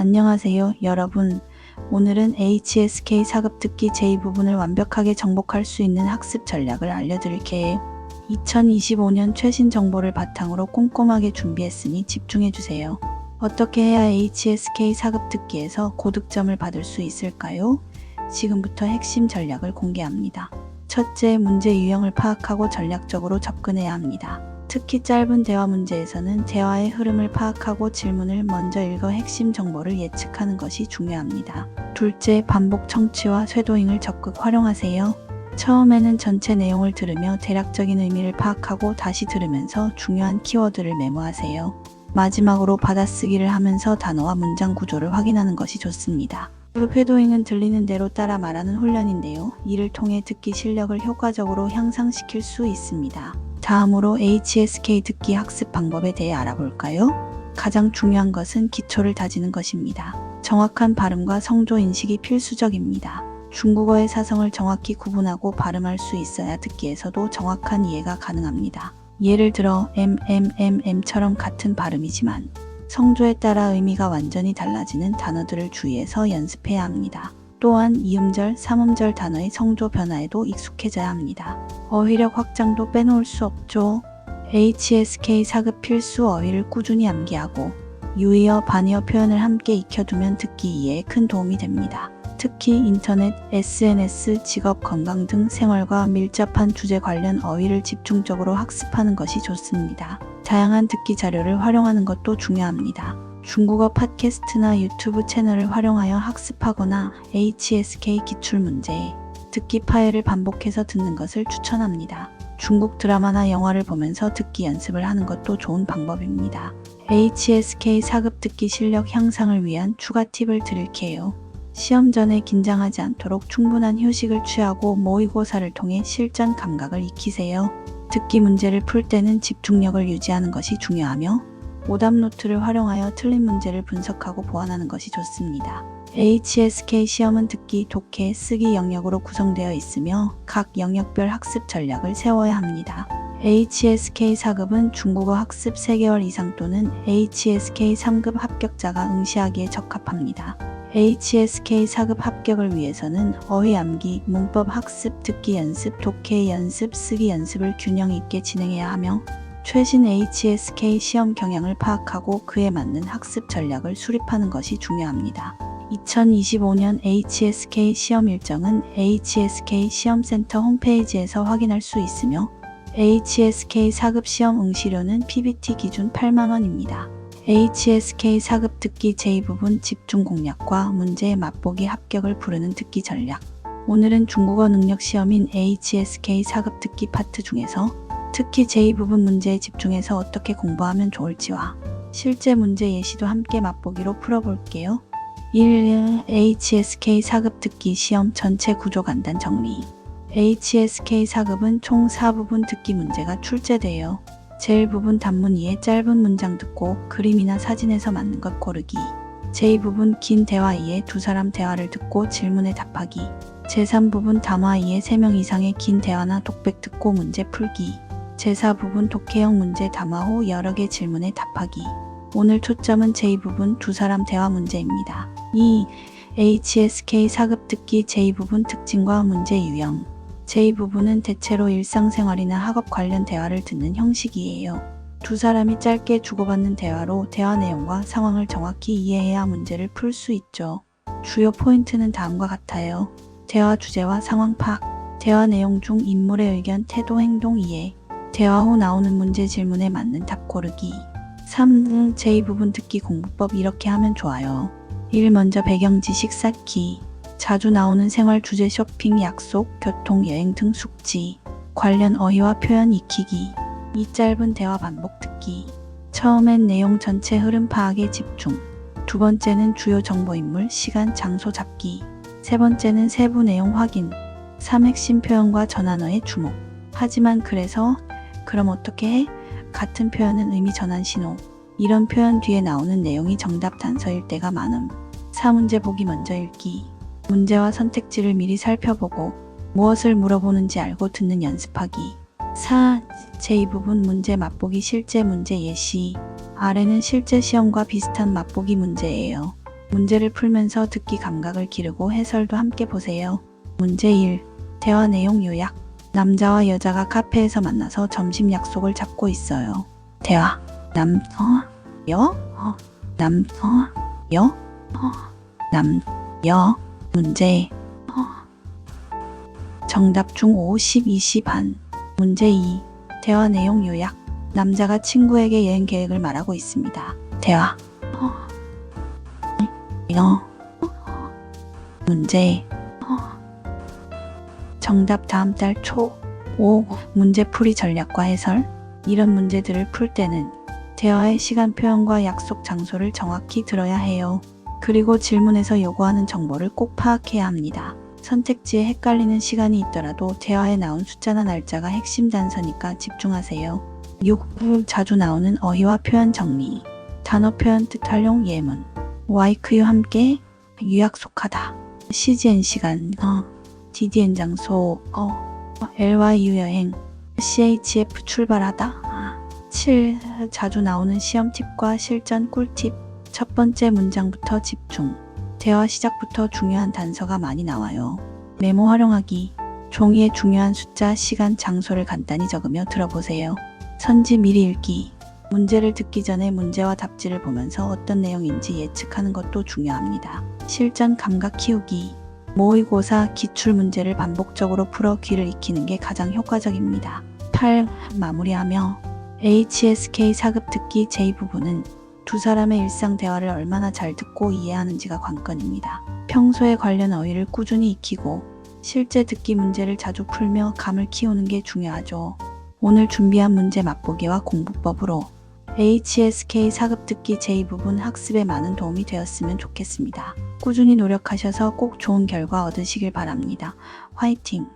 안녕하세요, 여러분. 오늘은 HSK 4급 듣기 제2부분을 완벽하게 정복할 수 있는 학습 전략을 알려드릴게요. 2025년 최신 정보를 바탕으로 꼼꼼하게 준비했으니 집중해주세요. 어떻게 해야 HSK 4급 듣기에서 고득점을 받을 수 있을까요? 지금부터 핵심 전략을 공개합니다. 첫째, 문제 유형을 파악하고 전략적으로 접근해야 합니다. 특히 짧은 대화 문제에서는 대화의 흐름을 파악하고 질문을 먼저 읽어 핵심 정보를 예측하는 것이 중요합니다. 둘째, 반복 청취와 쇄도잉을 적극 활용하세요. 처음에는 전체 내용을 들으며 대략적인 의미를 파악하고 다시 들으면서 중요한 키워드를 메모하세요. 마지막으로 받아쓰기를 하면서 단어와 문장 구조를 확인하는 것이 좋습니다. 쇄도잉은 들리는 대로 따라 말하는 훈련인데요. 이를 통해 듣기 실력을 효과적으로 향상시킬 수 있습니다. 다음으로 HSK 듣기 학습 방법에 대해 알아볼까요? 가장 중요한 것은 기초를 다지는 것입니다. 정확한 발음과 성조 인식이 필수적입니다. 중국어의 사성을 정확히 구분하고 발음할 수 있어야 듣기에서도 정확한 이해가 가능합니다. 예를 들어 MMMM처럼 같은 발음이지만 성조에 따라 의미가 완전히 달라지는 단어들을 주의해서 연습해야 합니다. 또한 이음절, 삼음절 단어의 성조 변화에도 익숙해져야 합니다. 어휘력 확장도 빼놓을 수 없죠. HSK 4급 필수 어휘를 꾸준히 암기하고 유의어, 반의어 표현을 함께 익혀두면 듣기 이해에 큰 도움이 됩니다. 특히 인터넷, SNS, 직업, 건강 등 생활과 밀접한 주제 관련 어휘를 집중적으로 학습하는 것이 좋습니다. 다양한 듣기 자료를 활용하는 것도 중요합니다. 중국어 팟캐스트나 유튜브 채널을 활용하여 학습하거나 HSK 기출문제, 듣기 파일을 반복해서 듣는 것을 추천합니다. 중국 드라마나 영화를 보면서 듣기 연습을 하는 것도 좋은 방법입니다. HSK 4급 듣기 실력 향상을 위한 추가 팁을 드릴게요. 시험 전에 긴장하지 않도록 충분한 휴식을 취하고 모의고사를 통해 실전 감각을 익히세요. 듣기 문제를 풀 때는 집중력을 유지하는 것이 중요하며 오답 노트를 활용하여 틀린 문제를 분석하고 보완하는 것이 좋습니다. HSK 시험은 듣기, 독해, 쓰기 영역으로 구성되어 있으며 각 영역별 학습 전략을 세워야 합니다. HSK 4급은 중국어 학습 3개월 이상 또는 HSK 3급 합격자가 응시하기에 적합합니다. HSK 4급 합격을 위해서는 어휘 암기, 문법 학습, 듣기 연습, 독해 연습, 쓰기 연습을 균형 있게 진행해야 하며 최신 HSK 시험 경향을 파악하고 그에 맞는 학습 전략을 수립하는 것이 중요합니다. 2025년 HSK 시험 일정은 HSK 시험센터 홈페이지에서 확인할 수 있으며 HSK 4급 시험 응시료는 PBT 기준 8만원입니다. HSK 4급 듣기 제2부분 집중 공략과 문제의 맛보기 합격을 부르는 듣기 전략. 오늘은 중국어 능력 시험인 HSK 4급 듣기 파트 중에서 특히 제2부분 문제에 집중해서 어떻게 공부하면 좋을지와 실제 문제 예시도 함께 맛보기로 풀어볼게요. 1. HSK 4급 듣기 시험 전체 구조 간단 정리. HSK 4급은 총 4부분 듣기 문제가 출제돼요. 제1부분 단문 이해 짧은 문장 듣고 그림이나 사진에서 맞는 것 고르기. 제2부분 긴 대화 이해 두 사람 대화를 듣고 질문에 답하기. 제3부분 담화 이해 3명 이상의 긴 대화나 독백 듣고 문제 풀기. 제4부분 독해형 문제 담화 후 여러 개 질문에 답하기. 오늘 초점은 제2부분 두 사람 대화 문제입니다. 2. HSK 4급 듣기 제2부분 특징과 문제 유형. 제2부분은 대체로 일상생활이나 학업 관련 대화를 듣는 형식이에요. 두 사람이 짧게 주고받는 대화로 대화 내용과 상황을 정확히 이해해야 문제를 풀 수 있죠. 주요 포인트는 다음과 같아요. 대화 주제와 상황 파악, 대화 내용 중 인물의 의견, 태도, 행동 이해, 대화 후 나오는 문제 질문에 맞는 답 고르기. 3. 제2부분 듣기 공부법 이렇게 하면 좋아요. 1. 먼저 배경 지식 쌓기. 자주 나오는 생활 주제 쇼핑, 약속, 교통, 여행 등 숙지. 관련 어휘와 표현 익히기. 2. 짧은 대화 반복 듣기. 처음엔 내용 전체 흐름 파악에 집중. 두 번째는 주요 정보 인물, 시간, 장소 잡기. 세 번째는 세부 내용 확인. 3. 핵심 표현과 전환어에 주목. 하지만 그래서 그럼 어떻게 해? 같은 표현은 의미 전환 신호. 이런 표현 뒤에 나오는 내용이 정답 단서일 때가 많음. 4. 문제 보기 먼저 읽기. 문제와 선택지를 미리 살펴보고 무엇을 물어보는지 알고 듣는 연습하기. 4. 제2부분 문제 맛보기 실제 문제 예시. 아래는 실제 시험과 비슷한 맛보기 문제예요. 문제를 풀면서 듣기 감각을 기르고 해설도 함께 보세요. 문제 1. 대화 내용 요약. 남자와 여자가 카페에서 만나서 점심 약속을 잡고 있어요. 대화. 문제. 정답 중 50, 20 한. 문제 2. 대화 내용 요약. 남자가 친구에게 여행 계획을 말하고 있습니다. 대화. 문제. 정답 다음 달 초. 5. 문제풀이 전략과 해설. 이런 문제들을 풀 때는 대화의 시간 표현과 약속 장소를 정확히 들어야 해요. 그리고 질문에서 요구하는 정보를 꼭 파악해야 합니다. 선택지에 헷갈리는 시간이 있더라도 대화에 나온 숫자나 날짜가 핵심 단서니까 집중하세요. 6. 자주 나오는 어휘와 표현 정리. 단어 표현 뜻 활용 예문. YQ 함께 유약속하다. CGN 시간. DDN 장소. LYU 여행. CHF 출발하다. 7. 자주 나오는 시험 팁과 실전 꿀팁. 첫 번째 문장부터 집중. 대화 시작부터 중요한 단서가 많이 나와요. 메모 활용하기. 종이에 중요한 숫자, 시간, 장소를 간단히 적으며 들어보세요. 선지 미리 읽기. 문제를 듣기 전에 문제와 답지를 보면서 어떤 내용인지 예측하는 것도 중요합니다. 실전 감각 키우기. 모의고사 기출 문제를 반복적으로 풀어 귀를 익히는 게 가장 효과적입니다. 8. 마무리하며. HSK 4급 듣기 제2부분은 두 사람의 일상 대화를 얼마나 잘 듣고 이해하는지가 관건입니다. 평소에 관련 어휘를 꾸준히 익히고 실제 듣기 문제를 자주 풀며 감을 키우는 게 중요하죠. 오늘 준비한 문제 맛보기와 공부법으로 HSK 4급 듣기 제2부분 학습에 많은 도움이 되었으면 좋겠습니다. 꾸준히 노력하셔서 꼭 좋은 결과 얻으시길 바랍니다. 화이팅!